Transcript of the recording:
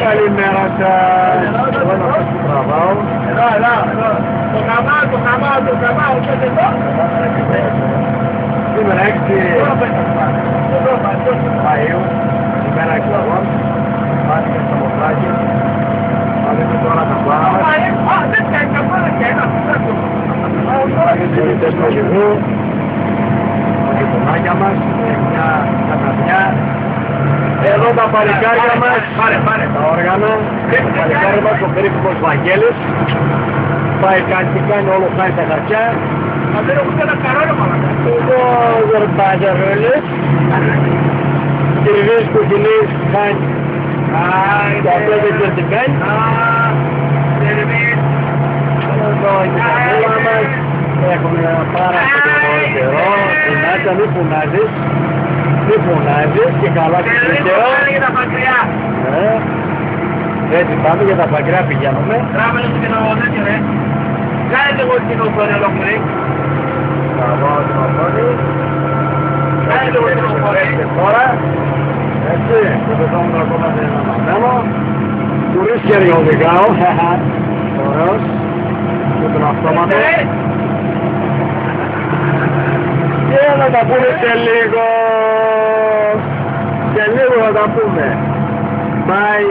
Καλημέρα σας. Εγώ να σας που τραβάω. Εδώ. Το καμάω, πέτε εδώ. Σήμερα 6 Μαΐου, ημέρα εκλογών. Πάνε και στο Μοθράκι. Θα δείτε τώρα τα πλάνα μας. Δεν κάνει καμπάνα και ένα. Οι πολιτές του Λιβού, τα γειτονάκια μας, μια καταδιά. Εδώ τα παλικάρια μας, τα όργανα, το παλικάρι μας, ο περίφημος Βαγγέλης. Πάει κάτι τι κάνει, όλο χάει τα χαρτιά. Μα δεν έχουν ένα καρόλο μαλακά. Εδώ γερπάζα ρόλες. Κυριβείς που κυλείς κάνει. Το απλό δεν ξέρει τι κάνει. Εδώ είναι τα μούλα μας. Έχουμε πάρα πολύ καιρό. Φουνάτσα, μη φουνάζεις. Μη φουνάζεις και καλά και καιρό. Έτσι πάμε για τα παγκριά πηγαίνουμε. Τράβε το κοινοβόλιο, ρε. Κάνε λίγο την κοινοβόλιο ολόκληρη. Τραβώ την οθόνη. Κάνε λίγο την κοινοβόλιο. Τώρα, έτσι, το πετώμενο ακόμα δεν είναι αναμένο. Τουρίστια οδηγάω. Ωραίος. Και τον αυτόματο. Και να τα πούμε σε λίγο. Σε λίγο θα τα πούμε. Bye.